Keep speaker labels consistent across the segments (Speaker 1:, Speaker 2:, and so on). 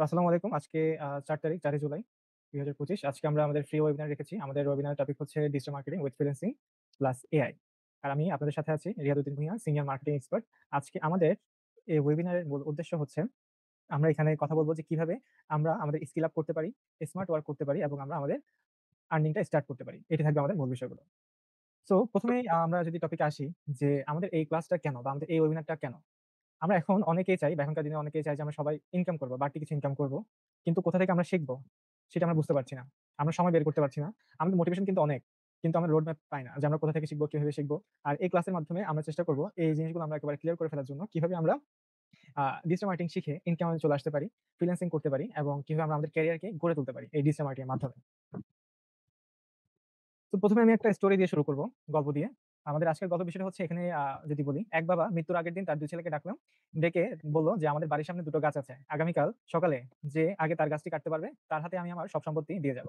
Speaker 1: আসসালামু আলাইকুম। আজকে ৪ তারিখ ৪ জুলাই ২০২৫। আজকে আমরা আমাদের ফ্রি ওয়েবিনার রেখেছি। আমাদের ওয়েবিনার টপিক হচ্ছে digital marketing with freelancing plus AI. আর আমি আপনাদের সাথে আছি Riaduddin Bhuiyan, senior marketing expert. আজকে আমাদের এই ওয়েবিনারের মূল উদ্দেশ্য হচ্ছে আমরা এখানে কথা বলব যে কিভাবে আমরা আমাদের স্কিল আপ করতে পারি, স্মার্ট ওয়ার্ক করতে পারি এবং আমরা আমাদের আর্নিংটা স্টার্ট করতে পারি। এটি থাকবে আমাদের মূল বিষয়গুলো। সো ১ম এই আমরা যদি টপিকে আসি যে আমাদের এই ক্লাসটা কেন বা আমাদের এই ওয়েবিনারটা কেন? আমরা এখন অনেকেই চাই বা এখনকার দিনে অনেকেই চাই যে আমরা সবাই ইনকাম করব, বাড়তি কিছু ইনকাম করব। কিন্তু কোথা থেকে আমরা শিখব? সেটা আমরা বুঝতে পারছি না। আমরা সময় বের করতে পারছি না। আমাদের মোটিভেশন কিন্তু অনেক। কিন্তু আমরা রোড ম্যাপ পাই না যে আমরা কোথা থেকে শিখব, কিভাবে শিখব। আর এই ক্লাসের মাধ্যমে আমরা চেষ্টা করব এই জিনিসগুলো আমরা একেবারে ক্লিয়ার করে ফেলার জন্য কিভাবে আমরা ডিজিটাল মার্কেটিং শিখে ইনকামে চলে আসতে পারি, ফ্রিল্যান্সিং করতে পারি এবং কিভাবে আমরা আমাদের ক্যারিয়ারকে গড়ে তুলতে পারি এই ডিজিটাল মার্কেটিং এর মাধ্যমে। তো ১ম এ আমি একটা স্টোরি দিয়ে শুরু করব, গল্প দিয়ে। আমাদের আজকের গল্প বিষয়টা হচ্ছে এখানে যদি বলি, এক বাবা মৃত্যুর আগের দিন তার ২ ছেলেকে ডাকলো। ডেকে বলল যে, "আমাদের বাড়ির সামনে ২ টো গাছ আছে। আগামীকাল সকালে যে আগে তার গাছটি কাটতে পারবে, তার হাতে আমি আমার সব সম্পত্তি দিয়ে যাব।"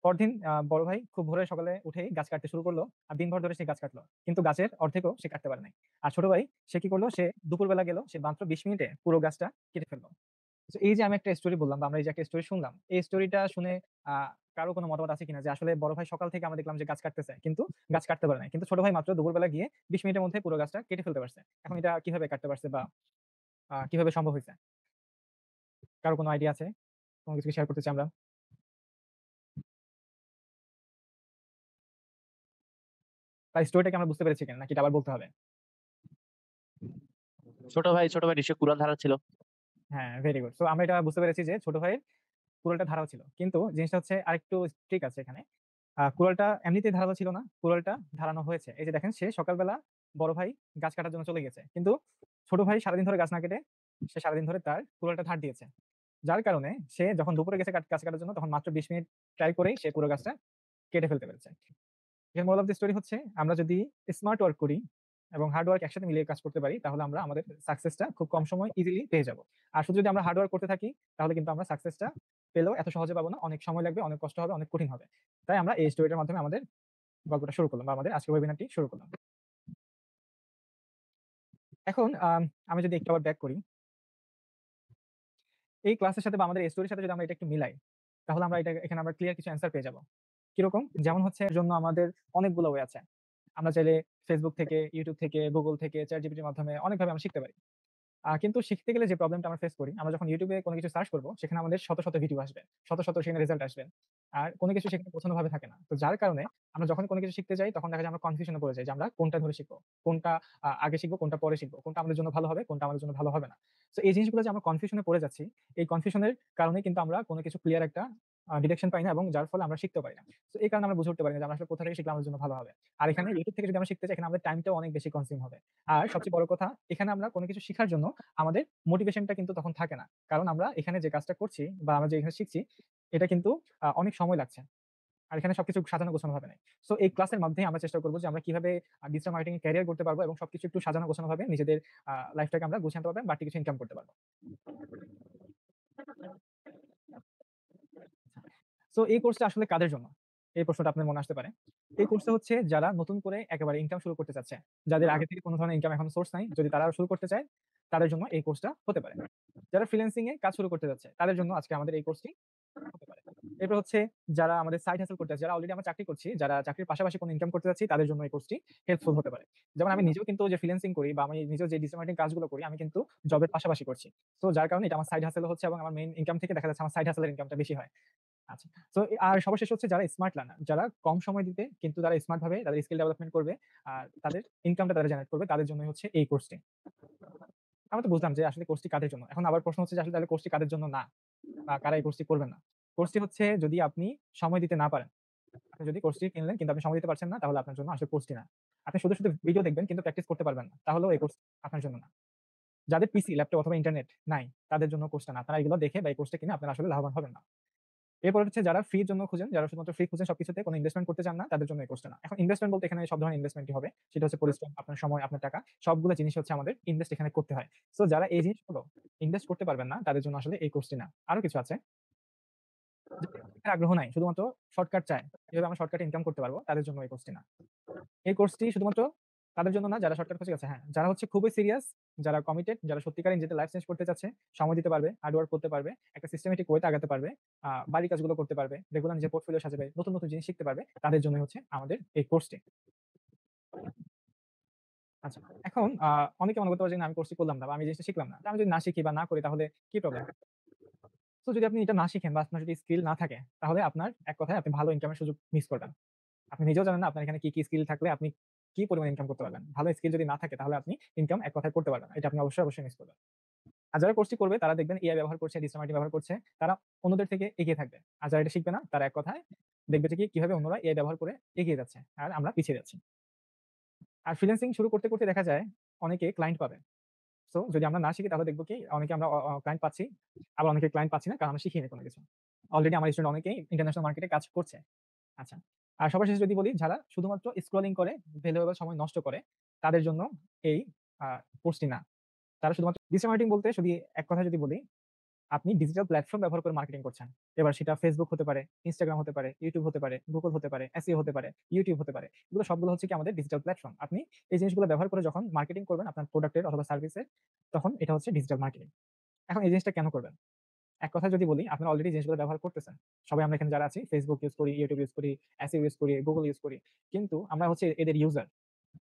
Speaker 1: পরদিন বড় ভাই খুব ভোরে সকালে উঠেই গাছ কাটতে শুরু করলো। আর দিনভর ধরে সে গাছ কাটলো। কিন্তু গাছের অর্ধেকও সে কাটতে পারে নাই। আর ছোট ভাই সে কি করলো? সে দুপুরবেলা গেল। সে মাত্র ২০ মিনিটে পুরো গাছটা কেটে ফেলল। তো এই যে আমি একটা স্টোরি বললাম বা আমরা এই যে একটা স্টোরি শুনলাম, এই স্টোরিটা শুনে আ কারো কোনো মতামত আছে কিনা যে আসলে বড় ভাই সকাল থেকে আমরা দেখলাম যে গাছ কাটতেছে। কিন্তু গাছ কাটতে পারে নাই। কিন্তু ছোট ভাই মাত্র দুপুরবেলা গিয়ে ২০ মিনিটের মধ্যে পুরো গাছটা কেটে ফেলতে পারছে। এখন এটা কিভাবে কাটতে পারছে বা কিভাবে সম্ভব হইছে? কারো কোনো আইডিয়া আছে? কোনো কিছু শেয়ার করতে চাই আমরা? তাই স্টোরিটা কি আমরা বুঝতে পেরেছি কিনা? নাকি এটা আবার বলতে হবে?
Speaker 2: ছোট ভাই নিশ্চয়ই কুড়াল ধারা ছিল।
Speaker 1: হ্যাঁ, ভেরি গুড। সো আমরা এটা বুঝতে পেরেছি যে ছোট ভাইয়ের কুড়ালটা ধারালো ছিল। কিন্তু জিনিসটা হচ্ছে আরেকটু ট্রিক আছে এখানে। কুড়ালটা এমনিতেই ধারালো ছিল না। কুড়ালটা ধারানো হয়েছে। এই যে দেখেন সে সকালবেলা বড় ভাই গাছ কাটার জন্য চলে গেছে। কিন্তু ছোট ভাই সারাদিন ধরে গাছ না কেটে সে সারাদিন ধরে তার কুড়ালটা ধার দিয়েছে। যার কারণে সে যখন দুপুরে গেছে গাছ কাটার জন্য তখন মাত্র ২০ মিনিট ট্রাই করেই সে পুরো গাছটা কেটে ফেলতে পেরেছে। এর মোরাল অফ দি স্টোরি হচ্ছে আমরা যদি স্মার্ট ওয়ার্ক করি এবং হার্ড ওয়ার্ক একসাথে মিলিয়ে কাজ করতে পারি তাহলে আমরা আমাদের সাকসেসটা খুব কম সময় ইজিলি পেয়ে যাব। আর শুধু যদি আমরা হার্ড ওয়ার্ক করতে থাকি তাহলে কিন্তু আমরা সাকসেসটা পেলেও এত সহজে পাবো না। অনেক সময় লাগবে, অনেক কষ্ট হবে, অনেক কঠিন হবে। তাই আমরা এই স্টোরিটার মাধ্যমে আমাদের গল্পটা শুরু করলাম বা আমাদের আজকের ওয়েবিনারটি শুরু করলাম। এখন আমি যদি একটু আবার ব্যাক করি, এই ক্লাসের সাথে বা আমাদের এই স্টোরির সাথে যদি আমরা এটা একটু মিলাই, তাহলে আমরা এখানে আমরা ক্লিয়ার কিছু অ্যান্সার পেয়ে যাব। কিরকম? যেমন হচ্ছে এর জন্য আমাদের অনেকগুলো ওয়ে আছে। আমরা চাইলে Facebook থেকে, YouTube থেকে, Google থেকে, ChatGPT এর মাধ্যমে অনেকভাবে আমরা শিখতে পারি। কিন্তু শিখতে গেলে যে প্রবলেমটা আমরা ফেস করি, আমরা যখন YouTube এ কোনো কিছু সার্চ করব, সেখানে আমাদের শত, শত ভিডিও আসবে। শত, শত সেখানে রেজাল্ট আসবে। আর কোনো কিছু সেখানে গোছানোভাবে থাকে না। তো যার কারণে আমরা যখন কোনো কিছু শিখতে যাই, তখন দেখা যায় আমরা কনফিউশন এ পড়ে যাই যে আমরা কোনটা ধরে শিখব। কোনটা আগে শিখব, কোনটা পরে শিখব। কোনটা আমাদের জন্য ভালো হবে, কোনটা আমাদের জন্য ভালো হবে না। সো এই জিনিসগুলো যে আমরা কনফিউশন এ পড়ে যাচ্ছি, এই কনফিউশন এর কারণে কিন্তু আমরা কোনো কিছু ক্লিয়ার একটা ডিরেকশন পাই না এবং যার ফলে আমরা শিখতেও পারি না। সো এই কারণে আমরা বুঝে উঠতে পারি না যে আমরা আসলে কোথা থেকে শিখলে আমাদের জন্য ভালো হবে। আর এখানে YouTube থেকে যদি আমরা শিখতে চাই, এখানে আমাদের টাইমটাও অনেক বেশি কনজিউম হবে। আর সবচেয়ে বড় কথা, এখানে আমরা কোনো কিছু শিখার জন্য আমাদের মোটিভেশনটা কিন্তু তখন থাকে না। কারণ আমরা এখানে যে কাজটা করছি বা আমরা যে এখানে শিখছি, এটা কিন্তু অনেক সময় লাগছে। আর এখানে সবকিছু সাজানো গোছানো ভাবে নাই। সো এই ক্লাসের মাধ্যমে আমরা চেষ্টা করব যে আমরা কিভাবে ডিজিটাল মার্কেটিং এ ক্যারিয়ার করতে পারবো এবং সবকিছু একটু সাজানো গোছানো ভাবে নিজেদের লাইফটাকে আমরা গুছিয়ে আনতে পারবো এবং বাড়তি কিছু ইনকাম করতে পারবো। সো এই কোর্সটা আসলে কাদের জন্য? এই প্রশ্নটা আপনার মনে আসতে পারে। এই কোর্সটা হচ্ছে যারা নতুন করে একেবারে ইনকাম শুরু করতে চাচ্ছে। যাদের আগে থেকে কোন ধরনের ইনকাম এখন সোর্স নাই, যদি তারা শুরু করতে চায়, তাদের জন্য এই কোর্সটা হতে পারে। যারা ফ্রিল্যান্সিং এ কাজ শুরু করতে যাচ্ছে, তাদের জন্য আজকে আমাদের এই কোর্সটি হতে পারে। এরপর হচ্ছে যারা আমাদের সাইড হাসেল করতে যাচ্ছে, যারা অলরেডি আমরা চাকরি করছি, যারা চাকরির পাশাপাশি কোনো ইনকাম করতে যাচ্ছি, তাদের জন্য এই কোর্সটি হেল্পফুল হতে পারে। যেমন আমি নিজেও কিন্তু যে ফ্রিল্যান্সিং করি বা আমি নিজেও যে ডিজিটাল মার্কেটিং কাজগুলো করি, আমি কিন্তু জবের পাশাপাশি করছি। সো যার কারণে এটা আমার সাইড হাসেল ও হচ্ছে এবং আমার মেইন ইনকাম থেকে দেখা যাচ্ছে আমার সাইড হাসেল এর ইনকামটা বেশি হয়। আচ্ছা। সো আর সর্বশেষ হচ্ছে যারা স্মার্ট লার্নার, যারা কম সময় দিতে কিন্তু তারা স্মার্ট ভাবে তাদের স্কিল ডেভেলপমেন্ট করবে। আর তাদের ইনকামটা তারা জেনারেট করবে। তাদের জন্যই হচ্ছে এই কোর্সটি। আমরা তো বুঝলাম যে আসলে কোর্সটি কাদের জন্য। এখন আবার প্রশ্ন হচ্ছে যে আসলে তাহলে কোর্সটি কাদের জন্য না? বা কারা এই কোর্সটি করবেন না? কোর্সটি হচ্ছে যদি আপনি সময় দিতে না পারেন। আপনি যদি কোর্সটি কিনলেন কিন্তু আপনি সময় দিতে পারছেন না তাহলে আপনার জন্য আসলে কোর্সটি না। আপনি শুধু, শুধু ভিডিও দেখবেন কিন্তু প্র্যাকটিস করতে পারবেন না। তাহলেও এই কোর্স আপনার জন্য না। যাদের পিসি, ল্যাপটপ অথবা ইন্টারনেট নাই তাদের জন্য কোর্সটা না। তারা এগুলো দেখে বা এই কোর্সটা কিনে আপনারা আসলে লাভবান হবেন না। এরপর হচ্ছে যারা ফ্রির জন্য খুঁজেন, যারা শুধুমাত্র ফ্রি খুঁজেন সবকিছুতে কোনো ইনভেস্টমেন্ট করতে চান না, তাদের জন্য এই কোর্সটা না। এখন ইনভেস্টমেন্ট বলতে এখানে সব ধরনের ইনভেস্টমেন্টই হবে। সেটা হচ্ছে পরিশ্রম, আপনার সময়, আপনার টাকা। সবগুলো জিনিস হচ্ছে আমাদের ইনভেস্ট এখানে করতে হয়। সো যারা এই জিনিসগুলো ইনভেস্ট করতে পারবেন না, তাদের জন্য আসলে এই কোর্সটি না। আরো কিছু আছে। যাদের শেখার আগ্রহ নাই, শুধুমাত্র শর্টকাট চায়। কিভাবে আমরা শর্টকাটে ইনকাম করতে পারবো, তাদের জন্য এই কোর্সটি না। এই কোর্সটি শুধুমাত্র তাদের জন্য না যারা শর্টকাট খুঁজে গেছে, হ্যাঁ, যারা হচ্ছে খুবই সিরিয়াস, যারা কমিটেড, যারা সত্যিকারের নিজেদের লাইফ চেঞ্জ করতে চাচ্ছে, সময় দিতে পারবে, হার্ড ওয়ার্ক করতে পারবে, একটা সিস্টেমেটিক ওয়েতে আগাতে পারবে, বাড়ির কাজগুলো করতে পারবে, রেগুলার নিজের পোর্টফোলিও সাজাবে, নতুন, নতুন জিনিস শিখতে পারবে, তাদের জন্যই হচ্ছে আমাদের এই কোর্সটি। আচ্ছা। এখন অনেকে মনে করতে পারে যে, "না আমি কোর্সটি করলাম না বা আমি জিনিসটা শিখলাম না। তো আমি যদি না শিখি বা না করি তাহলে কি প্রবলেম?" তো যদি আপনি এটা না শিখেন বা আপনার যদি স্কিল না থাকে, তাহলে আপনার এক কথায় আপনি ভালো ইনকামের সুযোগ মিস করবেন। আপনি নিজেও জানেন না আপনার এখানে কি, কি স্কিল থাকলে আপনি কি পরিমাণ ইনকাম করতে পারবেন। ভালো স্কিল যদি না থাকে তাহলে আপনি ইনকাম এক কথায় করতে পারবেন না। এটা আপনি অবশ্যই, অবশ্যই মিস করবেন। আর যারা কোর্সটি করবে তারা দেখবেন এআই ব্যবহার করছে, ডিজিটাল মার্কেটিং ব্যবহার করছে, তারা অন্যদের থেকে এগিয়ে থাকবে। আর যারা এটা শিখবে না তারা এক কথায় দেখবে যে কিভাবে অন্যরা এআই ব্যবহার করে এগিয়ে যাচ্ছে। আর আমরা পিছিয়ে যাচ্ছি। আর ফ্রিল্যান্সিং শুরু করতে, করতে দেখা যায় অনেকে ক্লায়েন্ট পাবে। সো যদি আমরা না শিখি তাহলে দেখব কি অনেকে আমরা ক্লায়েন্ট পাচ্ছি, আবার অনেকে ক্লায়েন্ট পাচ্ছি না কারণ আমরা শিখিনি কোন কিছু। অলরেডি আমার স্টুডেন্ট অনেকেই ইন্টারন্যাশনাল মার্কেটে কাজ করছে। আচ্ছা। আর সবার শেষে যদি বলি যারা শুধুমাত্র স্ক্রলিং করে ভ্যালুয়েবল সময় নষ্ট করে তাদের জন্য এই আ কোর্সটি না। তারা শুধুমাত্র ডিজিটাল মার্কেটিং বলতে শুধু এক কথায় যদি বলি, আপনি ডিজিটাল প্ল্যাটফর্ম ব্যবহার করে মার্কেটিং করছেন। এবার সেটা Facebook হতে পারে, Instagram হতে পারে, YouTube হতে পারে, Google হতে পারে, SEO হতে পারে, YouTube হতে পারে। এগুলো সবগুলো হচ্ছে কি আমাদের ডিজিটাল প্ল্যাটফর্ম। আপনি এই জিনিসগুলো ব্যবহার করে যখন মার্কেটিং করবেন আপনার প্রোডাক্টের অথবা সার্ভিসের, তখন এটা হচ্ছে ডিজিটাল মার্কেটিং। এখন এই জিনিসটা কেন করবেন? এক কথায় যদি বলি, আপনারা অলরেডি জিনিসগুলো ব্যবহার করতেছেন। সবাই আমরা এখানে যারা আছি Facebook ইউজ করি, YouTube ইউজ করি, SEO ইউজ করি, Google ইউজ করি। কিন্তু আমরা হচ্ছে এদের ইউজার।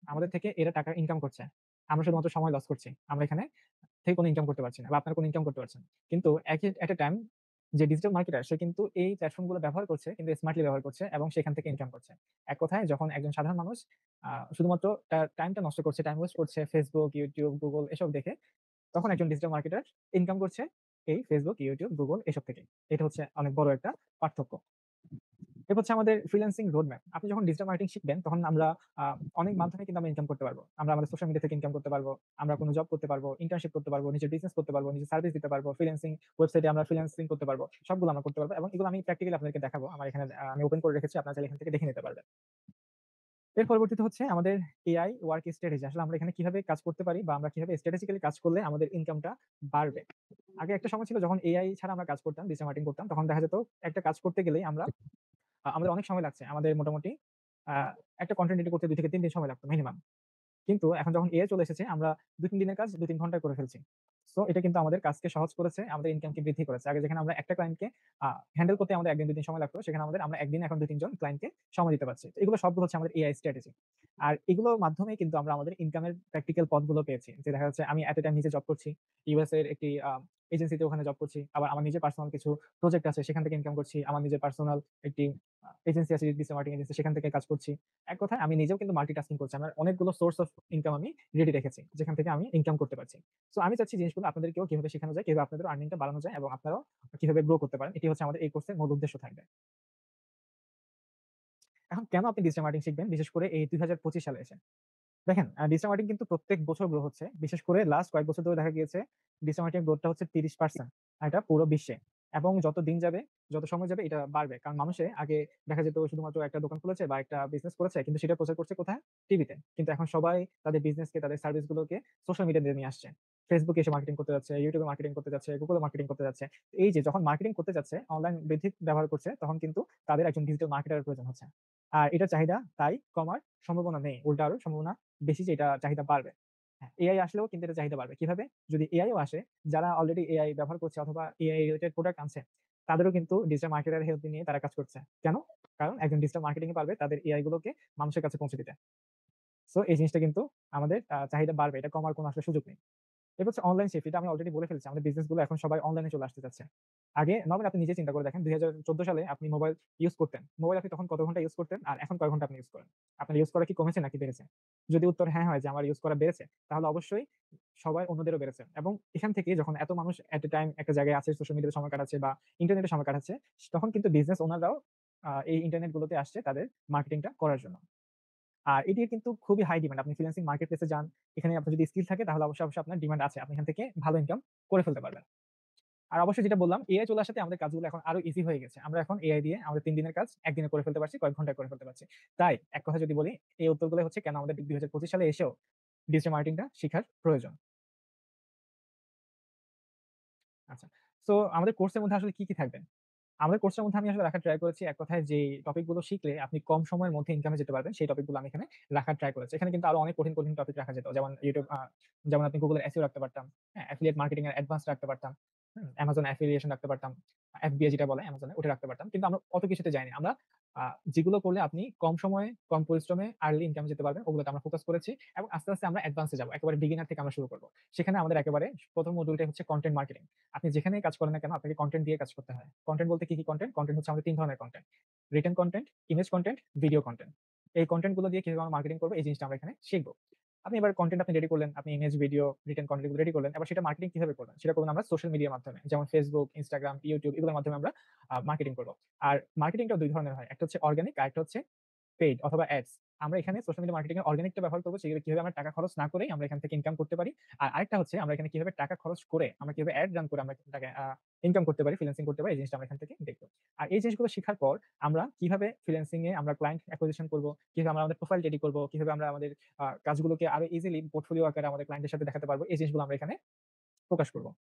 Speaker 1: আমাদের থেকে এরা টাকা ইনকাম করছে। আমরা শুধুমাত্র সময় লস করছি। আমরা এখানে থেকে কোনো ইনকাম করতে পারছি না বা আপনারা কোনো ইনকাম করতে পারছেন না। কিন্তু এট a টাইম যে ডিজিটাল মার্কেটার সে কিন্তু এই প্ল্যাটফর্ম গুলো ব্যবহার করছে কিন্তু স্মার্টলি ব্যবহার করছে এবং সেখান থেকে ইনকাম করছে। এক কথায় যখন একজন সাধারণ মানুষ শুধুমাত্র তার টাইমটা নষ্ট করছে, টাইম ওয়েস্ট করছে Facebook, YouTube, Google এসব দেখে, তখন একজন ডিজিটাল মার্কেটার ইনকাম করছে এই Facebook, YouTube, Google এসব থেকে। এটা হচ্ছে অনেক বড় একটা পার্থক্য। এরপর হচ্ছে আমাদের ফ্রিল্যান্সিং রোডম্যাপ। আপনি যখন ডিজিটাল মার্কেটিং শিখবেন তখন আমরা আ অনেক মাধ্যমে কিন্তু আমরা ইনকাম করতে পারবো। আমরা আমাদের সোশ্যাল মিডিয়া থেকে ইনকাম করতে পারবো। আমরা কোনো জব করতে পারবো, ইন্টার্নশিপ করতে পারবো, নিজের বিজনেস করতে পারবো, নিজের সার্ভিস দিতে পারবো, ফ্রিল্যান্সিং ওয়েবসাইটে আমরা ফ্রিল্যান্সিং করতে পারবো। সবগুলো আমরা করতে পারবো এবং এগুলো আমি প্র্যাকটিক্যালি আপনাদেরকে দেখাবো। আমার এখানে আমি ওপেন করে রেখেছি। আপনারা চাইলে এখান থেকে দেখে নিতে পারবেন। এর পরবর্তীতে হচ্ছে আমাদের এআই ওয়ার্ক স্ট্র্যাটেজি। আসলে আমরা এখানে কিভাবে কাজ করতে পারি বা আমরা কিভাবে স্ট্র্যাটেজিক্যালি কাজ করলে আমাদের ইনকামটা বাড়বে। আগে একটা সময় ছিল যখন এআই ছাড়া আমরা কাজ করতাম, ডিজিটাল মার্কেটিং করতাম। তখন দেখা যেত একটা কাজ করতে গেলেই আমাদের অনেক সময় লাগছে। আমাদের মোটামুটি আ একটা কনটেন্ট রেডি করতে ২ থেকে ৩ দিন সময় লাগতো মিনিমাম। কিন্তু এখন যখন এআই চলে এসেছে আমরা ২-৩ দিনের কাজ ২-৩ ঘন্টায় করে ফেলছি। সো এটা কিন্তু আমাদের কাজকে সহজ করেছে, আমাদের ইনকামকে বৃদ্ধি করেছে। আগে যেখানে আমরা একটা ক্লায়েন্টকে আ হ্যান্ডেল করতে আমাদের ১ দিন ২ দিন সময় লাগতো, সেখানে আমরা ১ দিনে এখন ২-৩ জন ক্লায়েন্টকে সময় দিতে পারছি। তো এগুলো সবগুলো হচ্ছে আমাদের এআই স্ট্র্যাটেজি। আর এগুলোর মাধ্যমেই কিন্তু আমরা আমাদের ইনকামের প্র্যাকটিক্যাল পথগুলো পেয়েছি। যে দেখা যাচ্ছে আমি এট a টাইম নিজে জব করছি। ইউএস এর একটি এজেন্সিতে ওখানে জব করছি। আবার আমার নিজের পার্সোনাল কিছু প্রজেক্ট আছে সেখান থেকে ইনকাম করছি। আমার নিজের পার্সোনাল একটি এজেন্সি আছে ডিজিটাল মার্কেটিং এজেন্সি সেখান থেকে কাজ করছি। এক কথায় আমি নিজেও কিন্তু মাল্টিটাস্কিং করছি। আমার অনেকগুলো সোর্স অফ ইনকাম আমি রেডি রেখেছি। যেখান থেকে আমি ইনকাম করতে পারছি। সো আমি চাচ্ছি জিনিসগুলো আপনাদেরকেও কিভাবে শেখানো যায়, কিভাবে আপনাদের আর্নিং টা বাড়ানো যায় এবং আপনারাও কিভাবে গ্রো করতে পারেন। এটি হচ্ছে আমাদের এই কোর্সের মূল উদ্দেশ্য থাকবে। এখন কেন আপনি ডিজিটাল মার্কেটিং শিখবেন? বিশেষ করে এই ২০২৫ সালে এসে? দেখেন ডিজিটাল মার্কেটিং কিন্তু প্রত্যেক বছর গ্রো হচ্ছে। বিশেষ করে লাস্ট কয়েক বছর ধরে দেখা গিয়েছে ডিজিটাল মার্কেটিং গ্রোথটা হচ্ছে ৩০% আর এটা পুরো বিশ্বে। এবং যত দিন যাবে, যত সময় যাবে এটা বাড়বে। কারণ মানুষে আগে দেখা যেত শুধুমাত্র একটা দোকান খুলেছে বা একটা বিজনেস করেছে কিন্তু সেটা প্রচার করছে কোথায়? টিভিতে। কিন্তু এখন সবাই তাদের বিজনেসকে, তাদের সার্ভিস গুলোকে সোশ্যাল মিডিয়াতে নিয়ে আসছে। Facebook এ এসে মার্কেটিং করতে যাচ্ছে, YouTube এ মার্কেটিং করতে যাচ্ছে, Google এ মার্কেটিং করতে যাচ্ছে। এই যে যখন মার্কেটিং করতে যাচ্ছে, অনলাইন বৃদ্ধি ব্যবহার করছে তখন কিন্তু তাদের একজন ডিজিটাল মার্কেটারের প্রয়োজন হচ্ছে। আর এটার চাহিদা তাই কমার সম্ভাবনা নেই। উল্টা আরো সম্ভাবনা বেশি যে এটা চাহিদা বাড়বে। হ্যাঁ, এআই আসলেও কিন্তু এটার চাহিদা বাড়বে। কিভাবে? যদি এআই ও আসে, যারা অলরেডি এআই ব্যবহার করছে অথবা এআই রিলেটেড প্রোডাক্ট আনছে, তাদেরও কিন্তু ডিজিটাল মার্কেটার হেল্প নিয়ে তারা কাজ করছে। কেন? কারণ একজন ডিজিটাল মার্কেটিং এ পারবে তাদের এআই গুলোকে মানুষের কাছে পৌঁছে দিতে। সো এই জিনিসটা কিন্তু আমাদের চাহিদা বাড়বে। এটা কমার কোনো আসলে সুযোগ নেই। এরপর হচ্ছে অনলাইন শিফট। এটা আমি অলরেডি বলে ফেলেছি। আমাদের বিজনেস গুলো এখন সবাই অনলাইনে চলে আসতে চাচ্ছে। আগে নরমালি আপনি নিজে চিন্তা করে দেখেন ২০১৪ সালে আপনি মোবাইল ইউজ করতেন। মোবাইল আপনি তখন কত ঘন্টা ইউজ করতেন? আর এখন কয় ঘন্টা আপনি ইউজ করেন? আপনার ইউজ করা কি কমেছে নাকি বেড়েছে? যদি উত্তর হ্যাঁ হয় যে আমার ইউজ করা বেড়েছে, তাহলে অবশ্যই সবাই অন্যদেরও বেড়েছে। এবং এখান থেকে যখন এত মানুষ এট a টাইম একটা জায়গায় আছে সোশ্যাল মিডিয়াতে সময় কাটাচ্ছে বা ইন্টারনেটে সময় কাটাচ্ছে, তখন কিন্তু বিজনেস ওনাররাও এই ইন্টারনেট গুলোতে আসছে তাদের মার্কেটিংটা করার জন্য। আর এটির কিন্তু খুবই হাই ডিমান্ড। আপনি ফ্রিল্যান্সিং মার্কেট প্লেস এ যান। এখানে আপনার যদি স্কিল থাকে তাহলে অবশ্যই, অবশ্যই আপনার ডিমান্ড আছে। আপনি এখান থেকে ভালো ইনকাম করে ফেলতে পারবেন। আর অবশ্যই যেটা বললাম এআই চলে আসাতে আমাদের কাজগুলো এখন আরো ইজি হয়ে গেছে। আমরা এখন এআই দিয়ে আমাদের ৩ দিনের কাজ ১ দিনে করে ফেলতে পারছি, কয়েক ঘন্টায় করে ফেলতে পারছি। তাই এক কথায় যদি বলি এই উত্তরগুলো হচ্ছে কেন আমাদের ২০২৫ সালে এসেও ডিজিটাল মার্কেটিংটা শিখার প্রয়োজন। আচ্ছা। সো আমাদের কোর্সের মধ্যে আসলে কি, কি থাকবে? আমাদের কোর্সটার মধ্যে আমি আসলে রাখার ট্রাই করেছি এক কথায় যে টপিক গুলো শিখলে আপনি কম সময়ের মধ্যে ইনকামে যেতে পারবেন, সেই টপিক গুলো আমি এখানে রাখার ট্রাই করেছি। এখানে কিন্তু আরো অনেক কঠিন টপিক রাখা যেত। যেমন YouTube যেমন আপনি Google এর SEO রাখতে পারতাম। হ্যাঁ? এফিলিয়েট মার্কেটিং এর অ্যাডভান্স রাখতে পারতাম। Amazon এফিলিয়েশন রাখতে পারতাম। FBA যেটা বলে Amazon এ ওটা রাখতে পারতাম। কিন্তু আমরা অত কিছুতে যাইনি। আমরা আ যেগুলো করলে আপনি কম সময়ে, কম পরিশ্রমে আর্লি ইনকামে যেতে পারবেন ওগুলোতে আমরা ফোকাস করেছি এবং আস্তে আমরা অ্যাডভান্স এ যাবো। একেবারে বিগিনার থেকে আমরা শুরু করব। সেখানে আমাদের একেবারে ১ম মডিউলটাই হচ্ছে কনটেন্ট মার্কেটিং। আপনি যেখানেই কাজ করেন না কেন আপনাকে কনটেন্ট দিয়ে কাজ করতে হয়। কনটেন্ট বলতে কি কনটেন্ট? কনটেন্ট হচ্ছে আমাদের ৩ ধরনের content. Written content, image content, video content. এই কনটেন্ট গুলো দিয়ে কিভাবে আমরা মার্কেটিং করব এই জিনিসটা আমরা এখানে শিখব। আপনি এবার কনটেন্ট আপনি রেডি করলেন, আপনি ইমেজ, ভিডিও, রিটেন কনটেন্ট গুলো রেডি করলেন। এবার সেটা মার্কেটিং কিভাবে করবেন? সেটা করবেন আমরা সোশ্যাল মিডিয়ার মাধ্যমে। যেমন Facebook, Instagram, YouTube এগুলোর মাধ্যমে আমরা মার্কেটিং করব। আর মার্কেটিংটাও ২ ধরনের হয়। একটা হচ্ছে অর্গানিক আরেকটা হচ্ছে পেইড অথবা অ্যাডস। আমরা এখানে সোশ্যাল মিডিয়া মার্কেটিং এর অর্গানিকটা ব্যবহার করব সেক্ষেত্রে কিভাবে আমরা টাকা খরচ না করেই আমরা এখান থেকে ইনকাম করতে পারি। আর আরেকটা হচ্ছে আমরা এখানে কিভাবে টাকা খরচ করে আমরা কিভাবে অ্যাড রান করে আমরা টাকা ইনকাম করতে পারি, ফ্রিল্যান্সিং করতে পারি এই জিনিসটা আমরা এখান থেকে দেখব। আর এই জিনিসগুলো শিখার পর আমরা কিভাবে ফ্রিল্যান্সিং এ আমরা ক্লায়েন্ট অ্যাকুইজিশন করব, কিভাবে আমরা আমাদের প্রোফাইল রেডি করব, কিভাবে আমরা আমাদের কাজগুলোকে আরো ইজিলি পোর্টফোলিও আকারে আমাদের ক্লায়েন্টের সাথে দেখাতে পারব। এই জিনিসগুলো আমরা এখানে প্রকাশ করব।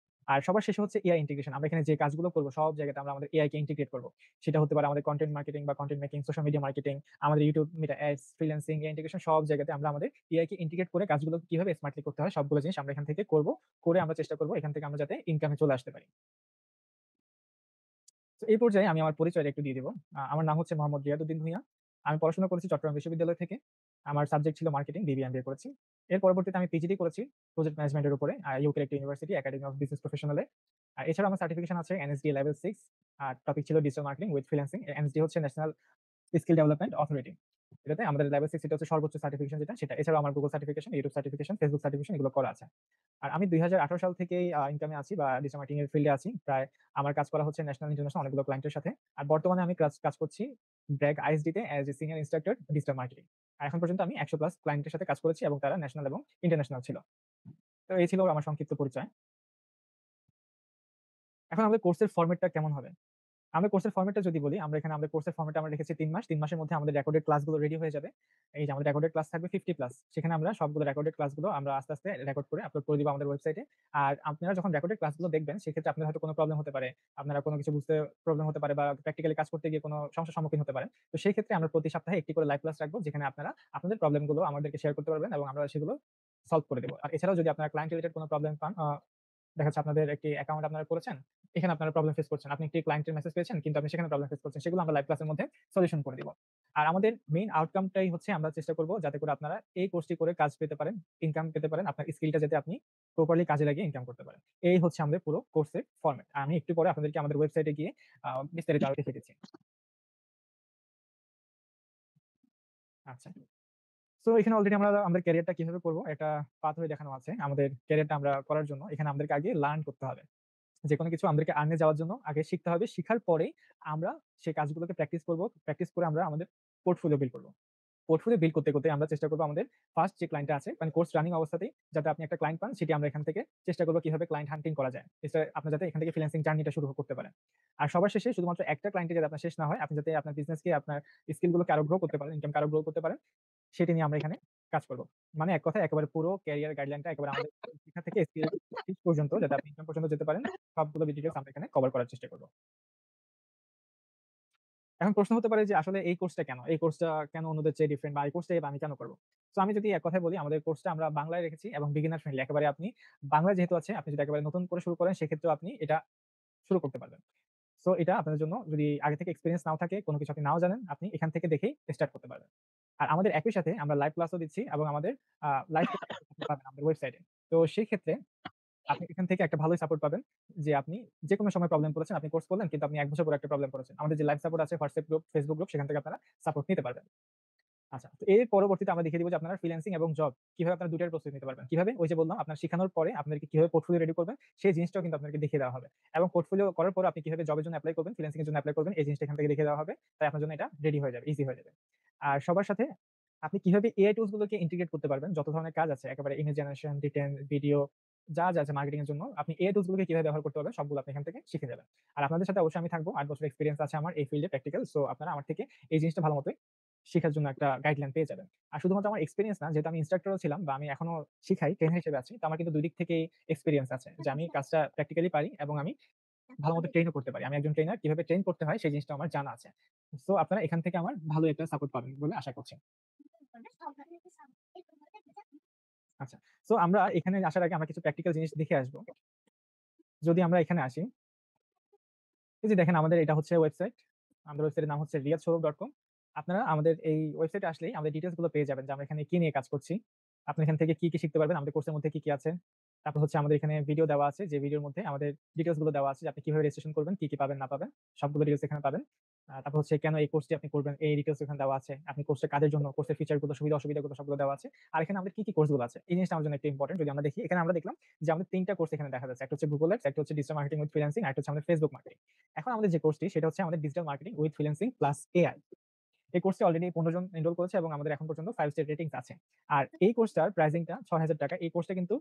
Speaker 1: আর সবার শেষে হচ্ছে এআই ইন্টিগ্রেশন। আমরা এখানে যে কাজগুলো করব সব জায়গাতে আমরা আমাদের এআই কে ইন্টিগ্রেট করব। সেটা হতে পারে আমাদের কনটেন্ট মার্কেটিং বা content making, social media marketing, আমাদের YouTube মেটা অ্যাডস, ফ্রিল্যান্সিং, ইন্টিগ্রেশন সব জায়গাতে আমরা আমাদের এআই কে ইন্টিগ্রেট করে কাজগুলো কিভাবে স্মার্টলি করতে হয় সবগুলো জিনিস আমরা এখান থেকে করব। করে আমরা চেষ্টা করব এখান থেকে আমরা যাতে ইনকামে চলে আসতে পারি। তো এই পর্যায়ে আমি আমার পরিচয়টা একটু দিয়ে দিব। আমার নাম হচ্ছে মোহাম্মদ রিয়াদউদ্দিন ভূঁইয়া। আমি পড়াশোনা করেছি চট্টগ্রাম বিশ্ববিদ্যালয় থেকে। আমার সাবজেক্ট ছিল মার্কেটিং, বিবিএ এমবিএ করেছি। এর পরবর্তীতে আমি পিজিডি করেছি প্রজেক্ট ম্যানেজমেন্ট এর উপরে ইউকের একটি university academy of business professional এ। এছাড়াও আমার সার্টিফিকেশন আছে এনএসডি লেভেল 6 আর টপিক ছিল digital marketing with freelancing. NSD হচ্ছে ন্যাশনাল স্কিল ডেভেলপমেন্ট অথরিটি। এটাতে আমাদের লেভেল 6 এটা হচ্ছে সর্বোচ্চ সার্টিফিকেশন যেটা সেটা। এছাড়াও আমার Google certification, YouTube certification, Facebook certification এগুলো করা আছে। আর আমি ২০১৮ সাল থেকেই ইনকামে আছি বা ডিজিটাল মার্কেটিং এর ফিল্ডে আছি। প্রায় আমার কাজ করা হচ্ছে ন্যাশনাল, ইন্টারন্যাশনাল অনেকগুলো ক্লায়েন্টের সাথে। আর বর্তমানে আমি কাজ করছি ব্র্যাক আইএসডি তে as a senior instructor digital marketing. আর এখন পর্যন্ত আমি ১০০ প্লাস ক্লায়েন্টের সাথে কাজ করেছি এবং তারা ন্যাশনাল এবং ইন্টারন্যাশনাল ছিল। তো এই ছিল আমার সংক্ষিপ্ত পরিচয়। এখন আমাদের কোর্সের ফরমেটটা কেমন হবে? আমাদের কোর্সের ফরমেটটা যদি বলি, আমরা এখানে আমাদের কোর্সের ফরমেটটা আমরা রেখেছি ৩ মাস। ৩ মাসের মধ্যে আমাদের রেকর্ডেড ক্লাসগুলো রেডি হয়ে যাবে। এই যে আমাদের রেকর্ডেড ক্লাস থাকবে 50 প্লাস। সেখানে আমরা সবগুলো রেকর্ডেড ক্লাসগুলো আমরা আস্তে রেকর্ড করে আপলোড করে দিব আমাদের ওয়েবসাইটে। আর আপনারা যখন রেকর্ডেড ক্লাসগুলো দেখবেন সেক্ষেত্রে আপনাদের হয়তো কোনো প্রবলেম হতে পারে। আপনারা কোনো কিছু বুঝতে প্রবলেম হতে পারে বা প্র্যাকটিক্যালি কাজ করতে গিয়ে কোনো সমস্যার সম্মুখীন হতে পারেন। তো সেই ক্ষেত্রে আমরা প্রতি সপ্তাহে একটি করে লাইভ ক্লাস রাখবো যেখানে আপনারা আপনাদের প্রবলেমগুলো আমাদেরকে শেয়ার করতে পারবেন এবং আমরা সেগুলো সলভ করে দেব। আর এছাড়াও যদি আপনারা ক্লায়েন্ট রিলেটেড কোনো প্রবলেম পান দেখা যাচ্ছে আপনাদের একটি অ্যাকাউন্ট আপনারা করেছেন। এখানে আপনারা প্রবলেম ফেস করছেন। আপনি একটি ক্লায়েন্টের মেসেজ পেয়েছেন কিন্তু আপনি সেখানে প্রবলেম ফেস করছেন। সেগুলো আমরা লাইভ ক্লাসের মধ্যে সলিউশন করে দিব। আর আমাদের মেইন আউটকাম টাই হচ্ছে আমরা চেষ্টা করব যাতে করে আপনারা এই কোর্সটি করে কাজ পেতে পারেন, ইনকাম পেতে পারেন। আপনার স্কিলটা যাতে আপনি প্রপারলি কাজে লাগিয়ে ইনকাম করতে পারেন। এই হচ্ছে আমাদের পুরো কোর্সের ফরমেট। আমি একটু পরে আপনাদেরকে আমাদের ওয়েবসাইটে গিয়ে বিস্তারিত আরো দেখিয়ে দিচ্ছি। আচ্ছা। সো এখানে অলরেডি আমরা আমাদের ক্যারিয়ারটা কিভাবে করব এটা পাথওয়ে দেখানো আছে। আমাদের ক্যারিয়ারটা আমরা করার জন্য এখানে আমাদেরকে আগে লার্ন করতে হবে। যেকোনো কিছু আমাদেরকে আর্ন এ যাওয়ার জন্য আগে শিখতে হবে। শিখার পরেই আমরা সেই কাজগুলোকে প্র্যাকটিস করব। প্র্যাকটিস করে আমরা আমাদের পোর্টফোলিও বিল্ড করব। পোর্টফোলিও বিল্ড করতে আমরা চেষ্টা করব আমাদের ফার্স্ট যে ক্লায়েন্টটা আছে মানে কোর্স রানিং অবস্থাতেই যাতে আপনি একটা ক্লায়েন্ট পান সেটি আমরা এখান থেকে চেষ্টা করব কিভাবে ক্লায়েন্ট হান্টিং করা যায়। আপনি যাতে এখান থেকে ফ্রিল্যান্সিং জার্নিটা শুরু করতে পারেন। আর সবার শেষে শুধুমাত্র একটা ক্লায়েন্টে যাতে আপনার শেষ না হয়, আপনি যাতে আপনার বিজনেসকে আপনার স্কিল গুলোকে আরো গ্রো করতে পারেন, ইনকামকে আরো গ্রো করতে পারেন, সেটি নিয়ে আমরা এখানে কাজ করব। মানে এক কথায় একেবারে পুরো ক্যারিয়ার গাইডলাইনটা একেবারে আমাদের শিক্ষা থেকে স্কিল পর্যন্ত যাতে আপনি ইনকাম পর্যন্ত যেতে পারেন সবগুলো ডিটেইলস আমরা এখানে কভার করার চেষ্টা করব। এখন প্রশ্ন হতে পারে যে আসলে এই কোর্সটা কেন? এই কোর্সটা কেন অন্যদের চেয়ে ডিফারেন্ট বা এই কোর্সটা আমি কেন করব? সো আমি যদি এক কথায় বলি আমাদের কোর্সটা আমরা বাংলায় রেখেছি এবং বিগিনার ফ্রেন্ডলি একেবারে আপনি বাংলা যেহেতু আছে আপনি যদি একেবারে নতুন করে শুরু করেন সেক্ষেত্রেও আপনি এটা শুরু করতে পারবেন। সো এটা আপনাদের জন্য যদি আগে থেকে এক্সপেরিয়েন্স নাও থাকে, কোন কিছু আপনি নাও জানেন, আপনি এখান থেকে দেখেই স্টার্ট করতে পারবেন। আর আমাদের একই সাথে আমরা লাইভ ক্লাসও দিচ্ছি এবং আমাদের লাইভ পাবেন আমাদের ওয়েবসাইটে। তো সেই ক্ষেত্রে আপনি এখান থেকে একটা ভালোই সাপোর্ট পাবেন যে আপনি যেকোনো সময় প্রবলেম পড়েছেন, আপনি কোর্স করলেন কিন্তু আপনি ১ বছর পরে একটা প্রবলেম পড়েছেন। আমাদের যে লাইভ সাপোর্ট আছে WhatsApp গ্রুপ, Facebook গ্রুপ সেখান থেকে আপনারা সাপোর্ট নিতে পারবেন। আচ্ছা। তো এর পরবর্তীতে আমরা দেখিয়ে দিব যে আপনারা ফ্রিল্যান্সিং এবং জব কিভাবে আপনারা ২ টার প্রস্তুতি নিতে পারবেন। কিভাবে? ওই যে বললাম আপনার শিখানোর পরে আপনাদেরকে কিভাবে পোর্টফোলিও রেডি করবেন সেই জিনিসটাও কিন্তু আপনাদেরকে দেখিয়ে দেওয়া হবে। এবং পোর্টফোলিও করার পর আপনি কিভাবে জবের জন্য এপ্লাই করবেন, ফ্রিল্যান্সিং এর জন্য এপ্লাই করবেন এই জিনিসটা এখান থেকে দেখিয়ে দেওয়া হবে। তাই আপনার জন্য এটা রেডি হয়ে যাবে, ইজি হয়ে যাবে। আর সবার সাথে আপনি কিভাবে এআই টুলস গুলোকে ইন্টিগ্রেট করতে পারবেন, যত ধরনের কাজ আছে একেবারে ইমেজ জেনারেশন, রিটেন, ভিডিও যা আছে মার্কেটিং এর জন্য আপনি এআই টুলস গুলোকে কিভাবে ব্যবহার করতে পারবেন সবগুলো আপনি এখান থেকে শিখে যাবেন। আর আপনাদের সাথে অবশ্যই আমি থাকবো। ৮ বছরের এক্সপেরিয়েন্স আছে আমার এই ফিল্ডে প্র্যাকটিক্যাল। সো আপনারা আমার থেকে এই জিনিসটা ভালোমতোই শিখার জন্য একটা গাইডলাইন পেয়ে যাবেন। আর শুধুমাত্র আমার এক্সপেরিয়েন্স না, যেহেতু আমি ইন্সট্রাক্টরও ছিলাম বা আমি এখনো শিখাই, ট্রেনার হিসেবে আছি। তো আমার কিন্তু ২ দিক থেকেই এক্সপেরিয়েন্স আছে। যে আমি কাজটা প্র্যাকটিক্যালি পারি এবং আমি ভালোমতো ট্রেইনও করতে পারি। আমি একজন ট্রেইনার, কিভাবে ট্রেইন করতে হয় সেই জিনিসটা আমার জানা আছে। সো আপনারা এখান থেকে আমার ভালো একটা সাপোর্ট পাবেন বলে আশা করছি। আচ্ছা। সো আমরা এখানে আসার আগে আমরা কিছু প্র্যাকটিক্যাল জিনিস দেখে আসবো। যদি আমরা এখানে আসি, এই যে দেখেন আমাদের এটা হচ্ছে ওয়েবসাইট। আমাদের ওয়েবসাইটের নাম হচ্ছে riyadshowroom.com। আপনারা আমাদের এই ওয়েবসাইটে আসলেই আমাদের ডিটেইলস গুলো পেয়ে যাবেন যে আমরা এখানে কি নিয়ে কাজ করছি। আপনি এখান থেকে কি শিখতে পারবেন, আমাদের কোর্সের মধ্যে কি আছে। তারপর হচ্ছে আমাদের এখানে ভিডিও দেওয়া আছে, যে ভিডিওর মধ্যে আমাদের ডিটেইলস গুলো দেওয়া আছে যে আপনি কিভাবে রেজিস্ট্রেশন করবেন, কি পাবেন না পাবেন সবগুলো ডিটেইলস এখানে পাবেন। তারপর হচ্ছে কেন এই কোর্সটি আপনি করবেন এই ডিটেইলস এখানে দেওয়া আছে। আপনি কোর্সটা কাদের জন্য, কোর্সের ফিচার গুলো, সুবিধা অসুবিধাগুলো সবগুলো দেওয়া আছে। আর এখানে আমাদের কি কোর্স গুলো আছে। এই জিনিসটা আমার জন্য একটু ইম্পোর্টেন্ট। যদি আমরা দেখি, এখানে আমরা দেখলাম যে আমাদের ৩ টা কোর্স এখানে দেখা যাচ্ছে। একটা হচ্ছে Google Ads, একটা হচ্ছে ডিজিটাল মার্কেটিং উইথ ফ্রিল্যান্সিং, আরেকটা হচ্ছে আমাদের Facebook মার্কেটিং। এখন আমাদের যে কোর্সটি সেটা হচ্ছে আমাদের digital marketing with freelancing plus AI. এই কোর্সে অলরেডি ১৫ জন এনরোল করেছে এবং আমাদের এখন পর্যন্ত 5 স্টার রেটিংস আছে। আর এই কোর্সটার প্রাইসিংটা ৳৬,০০০। এই কোর্সটা কিন্তু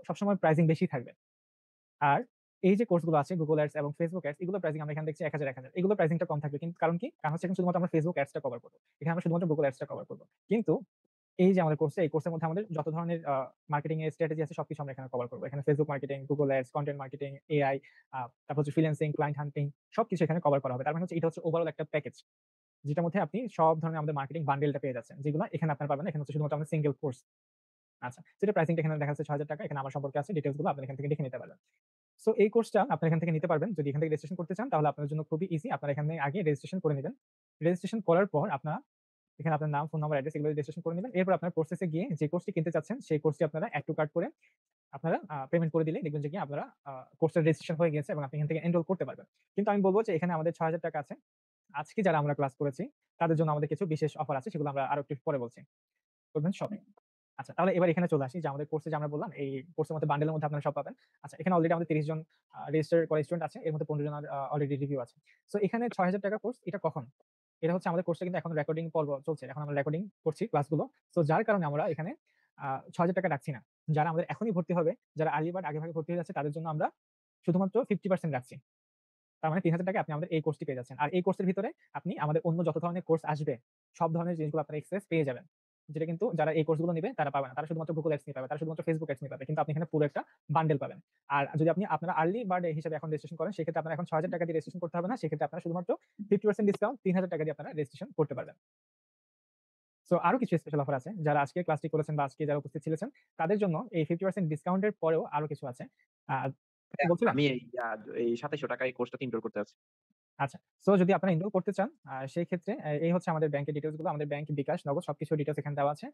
Speaker 1: সবসময় প্রাইসিং বেশি থাকবে। আর এই যে কোর্সগুলো আছে Google Ads এবং Facebook Ads, এগুলোর প্রাইসিং আমরা এখানে দেখছি ১,০০০, ১,০০০। এগুলোর প্রাইসিংটা কম থাকবে। কিন্তু কারণ কি? কারণ হচ্ছে এখানে শুধুমাত্র আমরা Facebook Ads টা কভার করব। এখানে আমরা শুধুমাত্র Google Ads টা কভার করব। কিন্তু এই যে আমাদের কোর্সে, এই কোর্সের মধ্যে আমাদের যত ধরনের মার্কেটিং এর স্ট্র্যাটেজি আছে সবকিছু আমরা এখানে কভার করব। এখানে Facebook marketing, Google Ads, content marketing, AI, তারপর হচ্ছে ফ্রিল্যান্সিং, ক্লায়েন্ট হান্টিং সবকিছু এখানে কভার করা হবে। তার মানে হচ্ছে এটা হচ্ছে ওভারঅল একটা প্যাকেজ। যেটার মধ্যে আপনি সব ধরনের আমাদের মার্কেটিং বান্ডেলটা পেয়ে যাচ্ছেন। যেগুলো এখানে আপনারা পাবেন না। এখানে হচ্ছে শুধুমাত্র আমাদের সিঙ্গেল কোর্স। আচ্ছা। যেটা প্রাইসিংটা এখানে দেখা যাচ্ছে ৳৬,০০০। এখানে আমার সম্পর্কে আছে। ডিটেইলস গুলো আপনারা এখান থেকে দেখে নিতে পারবেন। সো এই কোর্সটা আপনারা এখান থেকে নিতে পারবেন। যদি এখান থেকে রেজিস্ট্রেশন করতে চান তাহলে আপনার জন্য খুবই ইজি। আপনারা এখানে আগে রেজিস্ট্রেশন করে নিবেন। রেজিস্ট্রেশন করার পর আপনারা এখানে আপনার নাম, ফোন নাম্বার, অ্যাড্রেস এগুলো রেজিস্ট্রেশন করে নিবেন। এরপর আপনার কোর্সেসে গিয়ে যে কোর্সটি কিনতে চাচ্ছেন সেই কোর্সটি আপনারা এড টু কার্ট করে আপনারা পেমেন্ট করে দিলেই দেখবেন যে কি আপনারা কোর্সের রেজিস্ট্রেশন হয়ে গেছে এবং আপনি এখান থেকে এনরোল করতে পারবেন। কিন্তু আমি বলব যে এখানে আমাদের ৳৬,০০০ আছে। আজকে যারা আমরা ক্লাস করেছি তাদের জন্য আমাদের কিছু বিশেষ অফার আছে, সেগুলো আমরা আরো একটু পরে বলছি। করবেন সবই। আচ্ছা, তাহলে এবার এখানে চলে আসি যে আমাদের কোর্সে যে আমরা বললাম এই কোর্সের মধ্যে বান্ডেলের মধ্যে আপনারা সব পাবেন। আচ্ছা, এখানে অলরেডি আমাদের ৩০ জন রেজিস্টার করা স্টুডেন্ট আছে। এর মধ্যে ১৫ জনের অলরেডি রিভিউ আছে। সো এখানে ৳৬,০০০ কোর্স, এটা কখন? এটা হচ্ছে আমাদের কোর্সটা কিন্তু এখন রেকর্ডিং পর্ব চলছে। এখন আমরা রেকর্ডিং করছি ক্লাসগুলো। সো যার কারণে আমরা এখানে ৳৬,০০০ রাখছি না। যারা আমাদের এখনই ভর্তি হবে, যারা আর্লি বার্ড আগেভাগে ভর্তি হয়ে যাচ্ছে তাদের জন্য আমরা শুধুমাত্র 50% রাখছি। তার মানে ৳৩,০০০ আপনি আমাদের এই কোর্সটি পেয়ে যাচ্ছেন। আর এই কোর্সের ভিতরে আপনি আমাদের অন্য যত ধরনের কোর্স আসবে, সব ধরনের জিনিসগুলো আপনারা এক্সেস পেয়ে যাবেন। যেটা কিন্তু যারা এই কোর্সগুলো নিবে তারা পাবে না। তারা শুধুমাত্র Google Ads নিয়ে পাবে, তারা শুধুমাত্র Facebook Ads নিয়ে পাবে। কিন্তু আপনি এখানে পুরো একটা বান্ডেল পাবেন। আর যদি আপনারা আর্লি বার্ড হিসেবে এখন রেজিস্ট্রেশন করেন, সেক্ষেত্রে আপনারা এখন ৳৬,০০০ দিয়ে রেজিস্ট্রেশন করতে হবে না। সেক্ষেত্রে আপনারা শুধুমাত্র 50% ডিসকাউন্ট ৳৩,০০০ দিয়ে আপনারা রেজিস্ট্রেশন করতে পারবেন। সো আরো কিছু স্পেশাল অফার আছে। যারা আজকে ক্লাসটি করেছেন বা আজকে যারা উপস্থিত ছিলেন, তাদের জন্য এই 50% ডিসকাউন্টের পরেও আরো কিছু আছে। আ
Speaker 3: ভাইয়া,
Speaker 1: বলছিলেন?
Speaker 3: আমি এই ৳২৭০০ এই কোর্সটাতে এনরোল করতে চাচ্ছি।
Speaker 1: আচ্ছা। সো যদি আপনারা এনরোল করতে চান, সেই ক্ষেত্রে এই হচ্ছে আমাদের ব্যাংকের ডিটেইলস গুলো। আমাদের ব্যাংক, বিকাশ, নগদ সবকিছু ডিটেইলস এখানে দেওয়া আছে।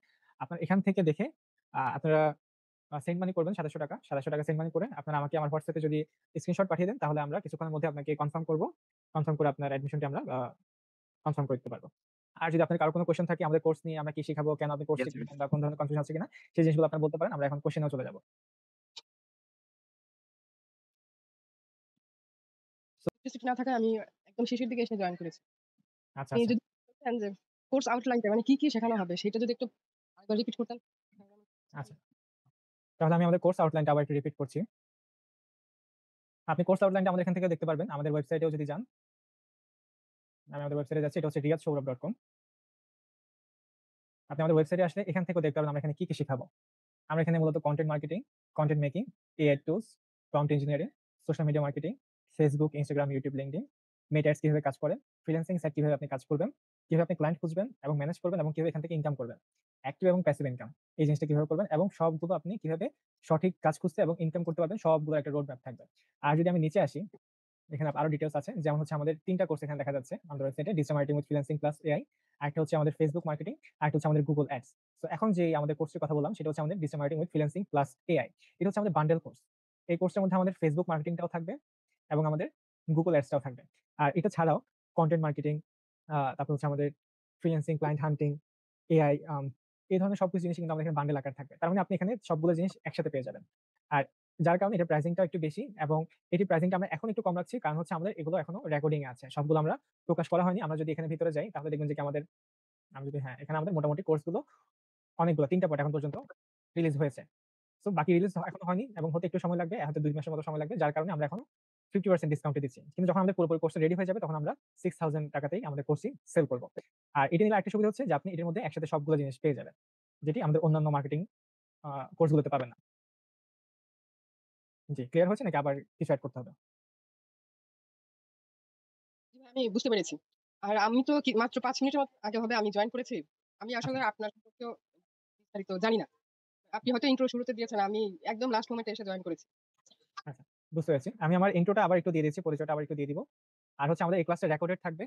Speaker 1: আপনারা এখান থেকে দেখে আপনারা সেন্ড মানি করবেন ৳২৭০০। ৳২৭০০ সেন্ড মানি করে আপনারা আমাকে আমার WhatsApp এ যদি স্ক্রিনশট পাঠিয়ে দেন তাহলে আমরা কিছুক্ষণের মধ্যে আপনাকে কনফার্ম করব। কনফার্ম করে আপনার অ্যাডমিশনটি আমরা কনফার্ম করে দিতে পারব। আর যদি আপনার কারো কোনো কোয়েশ্চেন থাকে আমাদের কোর্স নিয়ে আমরা কি শিখাবো, কেন আপনি কোর্স
Speaker 3: ঠিক আছে
Speaker 1: শিখবেন
Speaker 3: ভাই।
Speaker 1: বা কোন ধরনের কনফিউশন আছে কিনা সেই জিনিসগুলো আপনারা বলতে পারেন। আমরা এখন কোয়েশ্চেন এও চলে যাব।
Speaker 4: ইন্টারেস্টেড না থাকায় আমি একদম শেষের দিকে এসে জয়েন করেছি।
Speaker 1: আচ্ছা,
Speaker 4: আপনি
Speaker 1: আচ্ছা।
Speaker 4: যদি বলতেন যে কোর্স আউটলাইনটা মানে কি শেখানো হবে সেটা যদি একটু আরেকবার রিপিট করতেন। তাহলে আমি বুঝতে
Speaker 1: আচ্ছা।
Speaker 4: পারতাম।
Speaker 1: তাহলে আমি আমাদের কোর্স আউটলাইনটা আবার একটু রিপিট করছি। আপনি কোর্স আউটলাইনটা আমাদের এখান থেকেও দেখতে পারবেন। আমাদের ওয়েবসাইটেও যদি যান, আমি আমাদের ওয়েবসাইটে যাচ্ছি। এটা হচ্ছে riyadshowroom.com। আপনি আমাদের ওয়েবসাইটে আসলে এখান থেকেও দেখতে পারবেন আমরা এখানে কি শিখাবো। আমরা এখানে মূলত content marketing, content making, AI tools, prompt engineering, social media marketing, Facebook, Instagram, YouTube, LinkedIn, মেটা অ্যাডস কিভাবে কাজ করে, ফ্রিল্যান্সিং সাইট কিভাবে আপনি কাজ করবেন, কিভাবে আপনি ক্লায়েন্ট খুঁজবেন এবং ম্যানেজ করবেন এবং কিভাবে এখান থেকে ইনকাম করবেন। অ্যাক্টিভ এবং প্যাসিভ ইনকাম এই জিনিসটা কিভাবে করবেন এবং সবগুলো আপনি কিভাবে সঠিক কাজ খুঁজতে এবং ইনকাম করতে পারবেন সবগুলোর একটা রোড ম্যাপ থাকবে। আর যদি আমি নিচে আসি, এখানে আরো ডিটেইলস আছে। যেমন হচ্ছে আমাদের ৩ টা কোর্স এখানে দেখা যাচ্ছে আমাদের ওয়েবসাইটে, digital marketing with freelancing plus AI. আরেকটা হচ্ছে আমাদের Facebook মার্কেটিং, আরেকটা হচ্ছে আমাদের Google Ads। সো এখন যে আমাদের কোর্সটির কথা বললাম সেটা হচ্ছে আমাদের digital marketing with freelancing plus AI. এটা হচ্ছে আমাদের বান্ডেল কোর্স। এই কোর্সটার মধ্যে আমাদের Facebook মার্কেটিংটাও থাকবে এবং আমাদের Google Ads টাও থাকবে। আর এটা ছাড়াও কনটেন্ট মার্কেটিং, তারপর হচ্ছে আমাদের ফ্রিল্যান্সিং, ক্লায়েন্ট হান্টিং, এআই, এই ধরনের সবকিছু জিনিস কিন্তু আমাদের এখানে বান্ডেল আকারে থাকবে। তার মানে আপনি এখানে সবগুলো জিনিস একসাথে পেয়ে যাবেন। আর যার কারণে এটার প্রাইসিংটাও একটু বেশি এবং এটির প্রাইসিংটা আমরা এখন একটু কম রাখছি। কারণ হচ্ছে আমাদের এগুলো এখনো রেকর্ডিং এ আছে। সবগুলো আমরা প্রকাশ করা হয়নি। আমরা যদি এখানে ভিতরে যাই তাহলে দেখবেন যে কি আমাদের আমি যদি হ্যাঁ, এখানে আমাদের মোটামুটি কোর্সগুলো অনেকগুলো ৩ টা পার্ট এখন পর্যন্ত রিলিজ হয়েছে। সো বাকি রিলিজ এখনো হয়নি এবং হতে একটু সময় লাগবে। হয়তো ২ মাসের মতো সময় লাগবে। যার কারণে আমরা এখন 50% ডিসকাউন্টে দিচ্ছি। কিন্তু যখন আমাদের পুরোপুরি কোর্সটা রেডি হয়ে যাবে তখন আমরা ৳৬,০০০ তেই আমাদের কোর্সটি সেল করব। আর এটা নিলে আরেকটা সুবিধা হচ্ছে যে আপনি এটার মধ্যে একসাথে সবগুলো জিনিস পেয়ে যাবেন। যেটি আমাদের অন্যান্য মার্কেটিং কোর্সগুলোতে পাবেন না। জি, ক্লিয়ার হয়েছে নাকি আবার কিছু এড করতে হবে?
Speaker 4: আমি বুঝতে পেরেছি। আর আমি তো মাত্র ৫ মিনিটের আগে হবে আমি জয়েন করেছি। আমি আসলে
Speaker 1: আচ্ছা,
Speaker 4: আপনার সম্পর্কেও বিস্তারিত জানি না। আপনি হয়তো ইন্ট্রো শুরুতে দিয়েছেন। আমি একদম লাস্ট মোমেন্টে এসে জয়েন করেছি।
Speaker 1: আচ্ছা। বুঝতে পেরেছি। আমি আমার ইন্ট্রোটা আবার একটু দিয়ে দিচ্ছি, পরিচয়টা আবার একটু দিয়ে দিব। আর হচ্ছে আমাদের এই ক্লাসটা রেকর্ডেড থাকবে।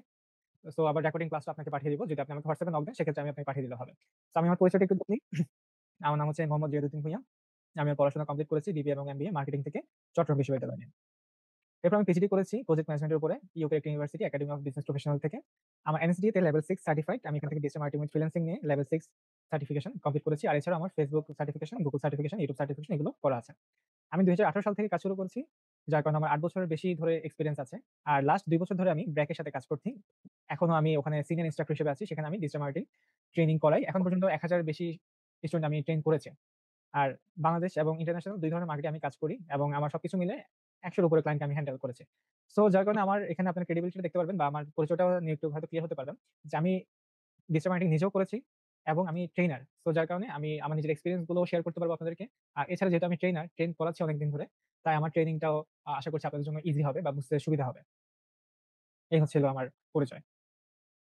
Speaker 1: সো আবার রেকর্ডিং ক্লাসটা আপনাকে পাঠিয়ে দিব। যদি আপনি আমাকে WhatsApp এ নক দেন সেক্ষেত্রে আমি আপনাকে পাঠিয়ে দিলে হবে। তো আমি আমার পরিচয়টা একটু দিয়ে নিই। আমার নাম হচ্ছে মোহাম্মদ জিয়াদউদ্দিন ভূঁইয়া। আমি আমার পড়াশোনা কমপ্লিট করেছি বিবিএ এবং এমবিএ মার্কেটিং থেকে চট্টগ্রাম বিশ্ববিদ্যালয় নিয়ে। এরপর আমি পিএইচডি করেছি প্রজেক্ট ম্যানেজমেন্টের উপরে ইউকে একটি university academy of business professional থেকে। আমার এনএসডি তে লেভেল 6 সার্টিফাইড। আমি এখান থেকে ডিজিটাল মার্কেটিং ফ্রিল্যান্সিং নিয়ে লেভেল 6 সার্টিফিকেশন কমপ্লিট করেছি। আর এছাড়াও আমার Facebook certification, Google certification, YouTube certification এগুলো করা আছে। আমি ২০১৮ সাল থেকে কাজ শুরু করেছি। যার কারণে আমার ৮ বছরের বেশি ধরে এক্সপেরিয়েন্স আছে। আর লাস্ট ২ বছর ধরে আমি ব্র্যাকের সাথে কাজ করছি। এখনো আমি ওখানে সিনিয়র ইন্সট্রাক্টর হিসেবে আছি। সেখানে আমি ডিজিটাল মার্কেটিং ট্রেনিং করাই। এখন পর্যন্ত ১,০০০ এর বেশি স্টুডেন্ট আমি ট্রেন করেছি। আর বাংলাদেশ এবং ইন্টারন্যাশনাল ২ ধরনের মার্কেটে আমি কাজ করি এবং আমার সবকিছু মিলে ১০০ এর উপরে ক্লায়েন্টকে আমি হ্যান্ডেল করেছি। সো যার কারণে আমার এখানে আপনার ক্রেডিবিলিটিটা দেখতে পারবেন বা আমার পরিচয়টাও নিয়ে একটু হয়তো ক্লিয়ার হতে পারবেন যে আমি ডিজিটাল মার্কেটিং নিজেও করেছি এবং আমি ট্রেইনার। সো যার কারণে আমি আমার নিজের এক্সপেরিয়েন্স গুলোও শেয়ার করতে পারবো আপনাদেরকে। আর এছাড়া যেহেতু আমি ট্রেইনার, ট্রেন করাচ্ছি অনেকদিন ধরে, তাই আমার ট্রেনিংটাও আশা করছি আপনাদের জন্য ইজি হবে বা বুঝতে সুবিধা হবে। এই হচ্ছিল আমার পরিচয়।